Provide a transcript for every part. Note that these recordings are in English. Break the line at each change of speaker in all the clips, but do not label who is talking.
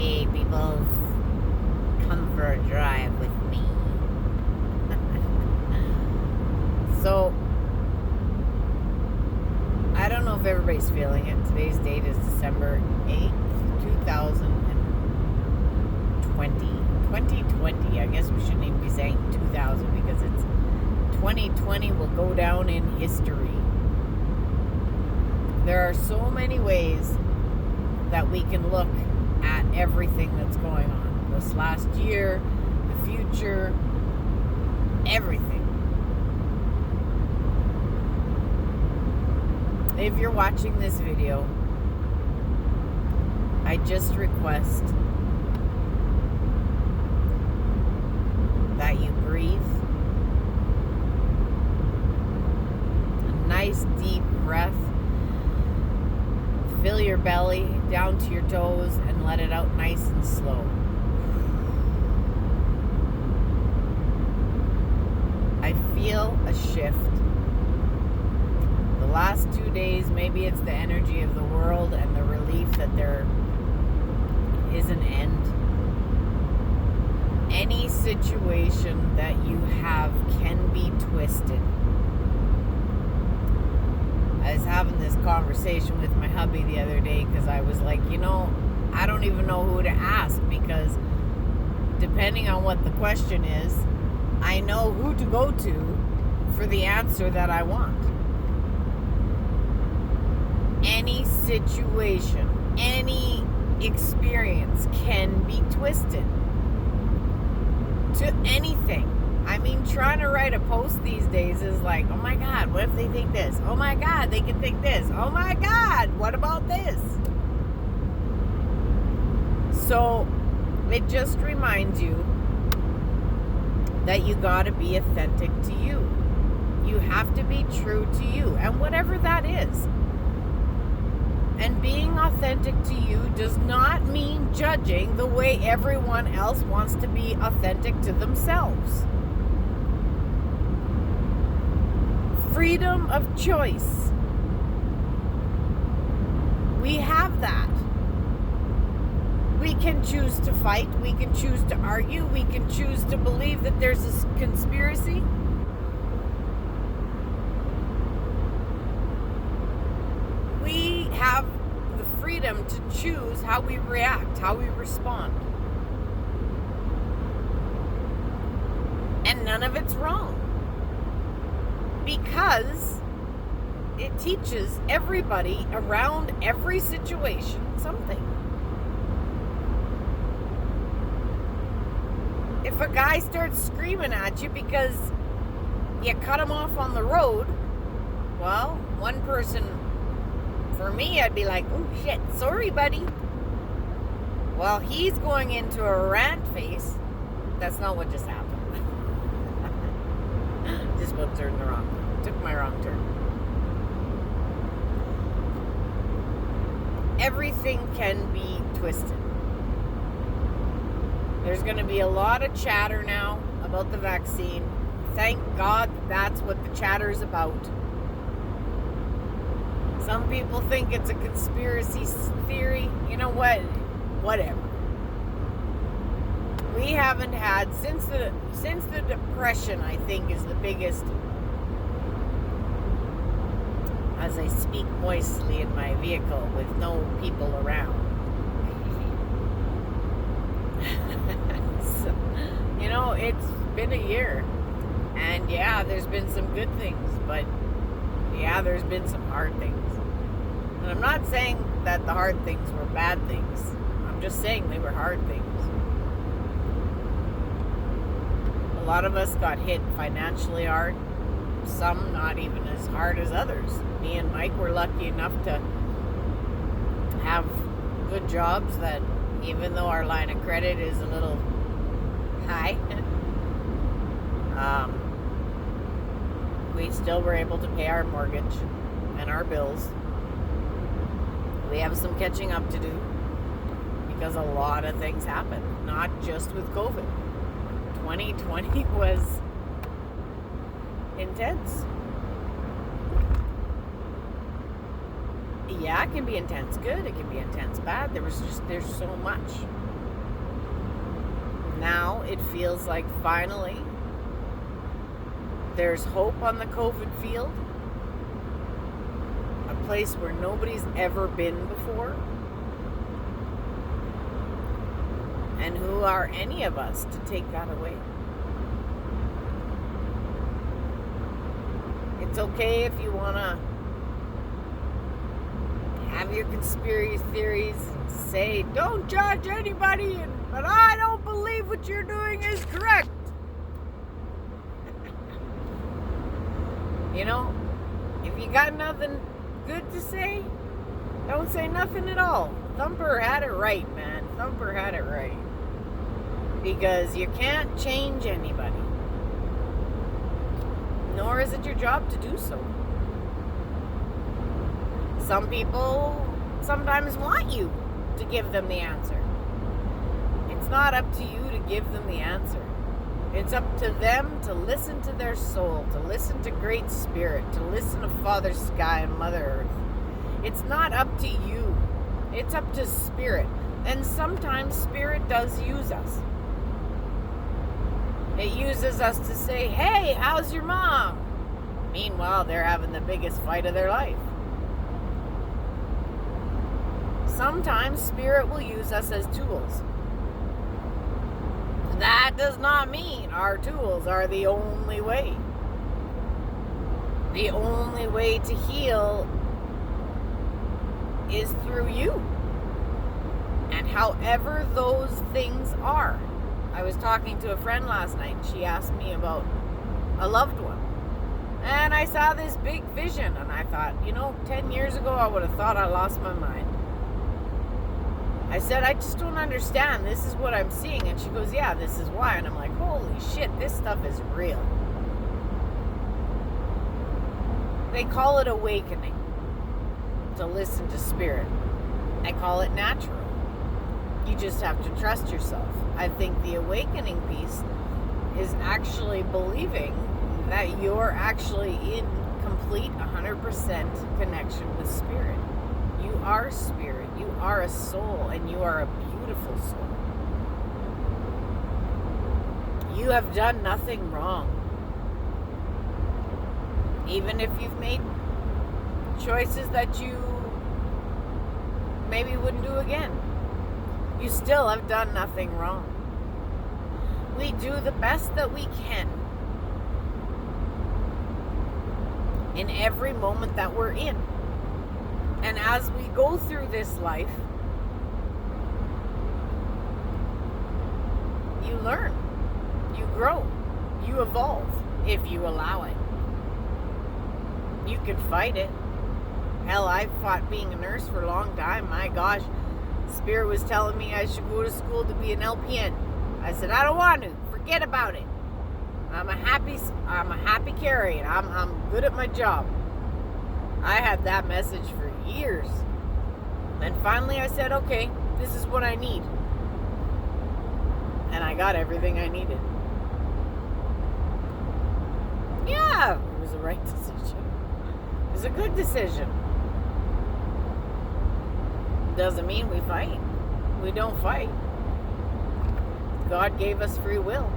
Hey, peoples, come for a drive with me. So, I don't know if everybody's feeling it. Today's date is December 8th, 2020. 2020. I guess we shouldn't even be saying 2000 because it's 2020 will go down in history. There are so many ways that we can look at everything that's going on. This last year, the future, everything. If you're watching this video, I just request that you breathe. A nice deep breath. Fill your belly down to your toes and let it out nice and slow. I feel a shift. The last 2 days, maybe it's the energy of the world and the relief that there is an end. Any situation that you have can be twisted. I was having this conversation with my hubby the other day because I was like, I don't even know who to ask because depending on what the question is, I know who to go to for the answer that I want. Any situation, any experience can be twisted to anything. I mean, trying to write a post these days is like, oh my God, what if they think this? Oh my God, they can think this. Oh my God, what about this? So it just reminds you that you got to be authentic to you. You have to be true to you, and whatever that is. And being authentic to you does not mean judging the way everyone else wants to be authentic to themselves. Freedom of choice. We have that. We can choose to fight. We can choose to argue. We can choose to believe that there's a conspiracy. We have the freedom to choose how we react, how we respond. And none of it's wrong. Because it teaches everybody around every situation something. If a guy starts screaming at you because you cut him off on the road, well, one person, for me, I'd be like, oh shit, sorry buddy. Well, he's going into a rant face. That's not what just happened. Just about took my wrong turn. Everything can be twisted. There's going to be a lot of chatter now about the vaccine. Thank God that's what the chatter is about. Some people think it's a conspiracy theory. You know what? Whatever. We haven't had, since the Depression, I think, is the biggest, as I speak moistly in my vehicle with no people around. So, it's been a year. And yeah, there's been some good things, but yeah, there's been some hard things. And I'm not saying that the hard things were bad things. I'm just saying they were hard things. A lot of us got hit financially hard. Some not even as hard as others. Me and Mike were lucky enough to have good jobs that even though our line of credit is a little high, we still were able to pay our mortgage and our bills. We have some catching up to do because a lot of things happened, not just with COVID. 2020 was intense. Yeah, it can be intense good, it can be intense bad. There's so much. Now it feels like finally there's hope on the COVID field. A place where nobody's ever been before. And who are any of us to take that away? It's okay if you want to have your conspiracy theories and say, don't judge anybody, but I don't believe what you're doing is correct. You know, if you got nothing good to say, don't say nothing at all. Thumper had it right, man. Thumper had it right. Because you can't change anybody. Nor is it your job to do so. Some people sometimes want you to give them the answer. It's not up to you to give them the answer. It's up to them to listen to their soul, to listen to Great Spirit, to listen to Father Sky and Mother Earth. It's not up to you. It's up to Spirit. And sometimes Spirit does use us. It uses us to say, hey, how's your mom? Meanwhile, they're having the biggest fight of their life. Sometimes Spirit will use us as tools. That does not mean our tools are the only way. The only way to heal is through you. And however those things are. I was talking to a friend last night. She asked me about a loved one. And I saw this big vision. And I thought, 10 years ago I would have thought I lost my mind. I said, I just don't understand. This is what I'm seeing. And she goes, yeah, this is why. And I'm like, holy shit, this stuff is real. They call it awakening. To listen to Spirit. I call it natural. You just have to trust yourself. I think the awakening piece is actually believing that you're actually in complete 100% connection with Spirit. You are Spirit. You are a soul, and you are a beautiful soul. You have done nothing wrong. Even if you've made choices that you maybe wouldn't do again, you still have done nothing wrong. We do the best that we can in every moment that we're in. And as we go through this life, you learn, you grow, you evolve if you allow it. You can fight it. Hell, I fought being a nurse for a long time. My gosh, Spirit was telling me I should go to school to be an LPN. I said, I don't want to. Forget about it. I'm a happy Carrie. I'm good at my job. I had that message for years. And finally I said, okay, this is what I need. And I got everything I needed. Yeah, it was the right decision. It was a good decision. Doesn't mean we fight. We don't fight. God gave us free will.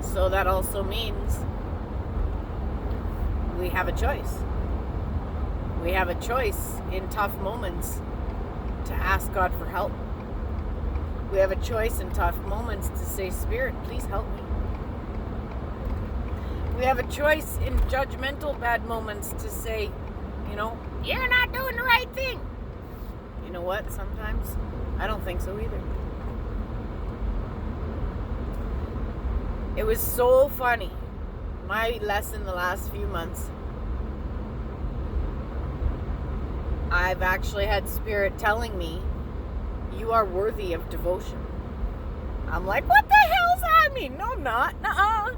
So that also means we have a choice. We have a choice in tough moments to ask God for help. We have a choice in tough moments to say, Spirit, please help me. We have a choice in judgmental bad moments to say, you're not doing the right thing. You know what? Sometimes I don't think so either. It was so funny. My lesson the last few months, I've actually had Spirit telling me, you are worthy of devotion. I'm like, what the hell's that mean? No, I'm not. Nuh-uh.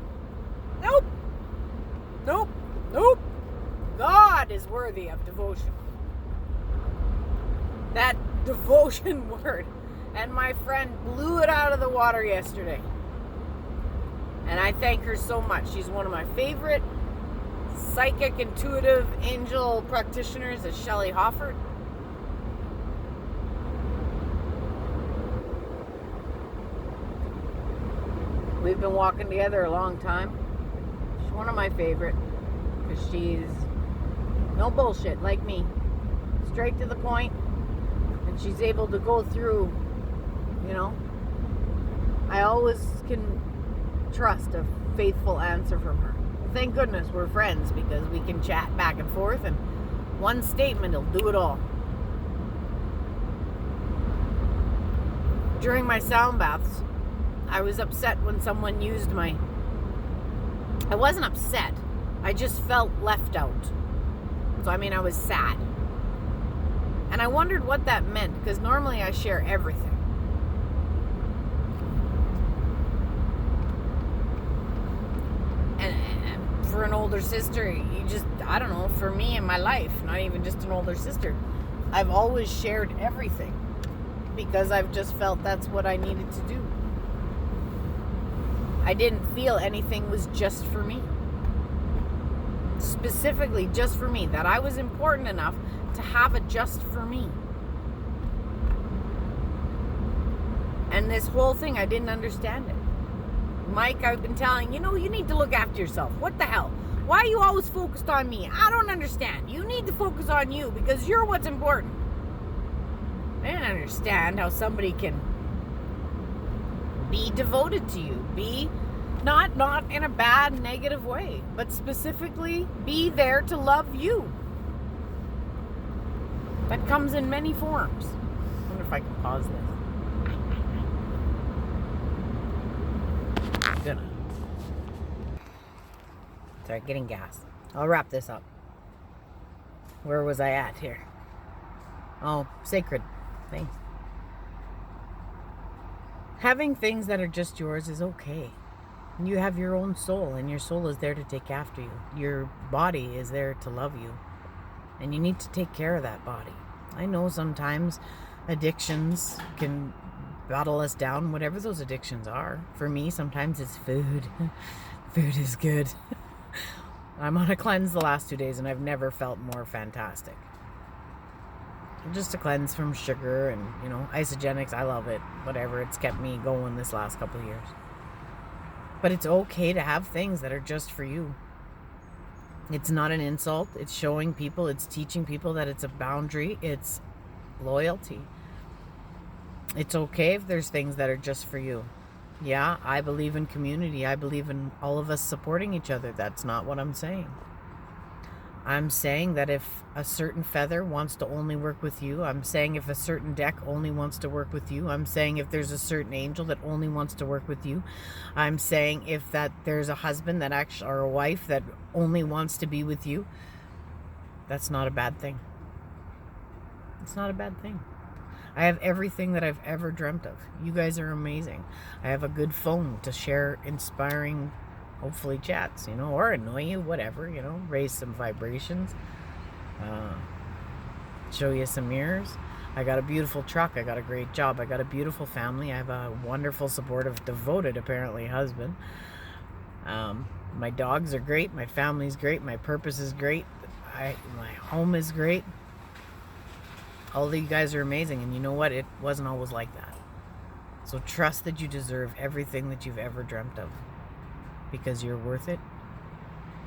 Nope. Nope. Nope. God is worthy of devotion. That devotion word. And my friend blew it out of the water yesterday. And I thank her so much. She's one of my favorite psychic, intuitive, angel practitioners, is Shelley Hoffert. We've been walking together a long time. She's one of my favorite because she's no bullshit like me. Straight to the point. And she's able to go through, you know. I always can trust a faithful answer from her. Thank goodness we're friends because we can chat back and forth and one statement will do it all. During my sound baths, I was upset when someone used my... I wasn't upset. I just felt left out. So, I was sad. And I wondered what that meant, because normally I share everything. And for an older sister, you just, I don't know, for me in my life, not even just an older sister, I've always shared everything. Because I've just felt that's what I needed to do. I didn't feel anything was just for me. Specifically just for me. That I was important enough to have it just for me. And this whole thing, I didn't understand it. Mike, I've been telling, you need to look after yourself. What the hell? Why are you always focused on me? I don't understand. You need to focus on you because you're what's important. I didn't understand how somebody can be devoted to you. Be not in a bad, negative way, but specifically be there to love you. That comes in many forms. I wonder if I can pause this. I'm gonna. Sorry, getting gas. I'll wrap this up. Where was I at here? Oh, sacred. Thanks. Having things that are just yours is okay. You have your own soul, and your soul is there to take after you. Your body is there to love you, and you need to take care of that body. I know sometimes addictions can battle us down, whatever those addictions are. For me, sometimes it's food. Food is good. I'm on a cleanse the last 2 days, and I've never felt more fantastic. Just a cleanse from sugar and, isogenics. I love it. Whatever. It's kept me going this last couple of years. But it's okay to have things that are just for you. It's not an insult. It's showing people. It's teaching people that it's a boundary. It's loyalty. It's okay if there's things that are just for you. Yeah, I believe in community. I believe in all of us supporting each other. That's not what I'm saying. I'm saying that if a certain feather wants to only work with you, I'm saying if a certain deck only wants to work with you, I'm saying if there's a certain angel that only wants to work with you, I'm saying if that there's a husband that actually, or a wife that only wants to be with you, that's not a bad thing. It's not a bad thing. I have everything that I've ever dreamt of. You guys are amazing. I have a good phone to share inspiring, hopefully, chats, or annoy you, whatever, raise some vibrations, show you some mirrors. I got a beautiful truck. I got a great job. I got a beautiful family. I have a wonderful, supportive, devoted, apparently, husband. My dogs are great. My family's great. My purpose is great. My home is great. All of you guys are amazing, and you know what? It wasn't always like that. So trust that you deserve everything that you've ever dreamt of. Because you're worth it.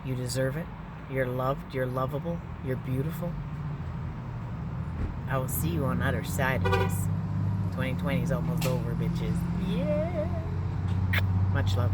You deserve it. You're loved. You're lovable. You're beautiful. I will see you on the other side of this. 2020 is almost over, bitches. Yeah. Much love.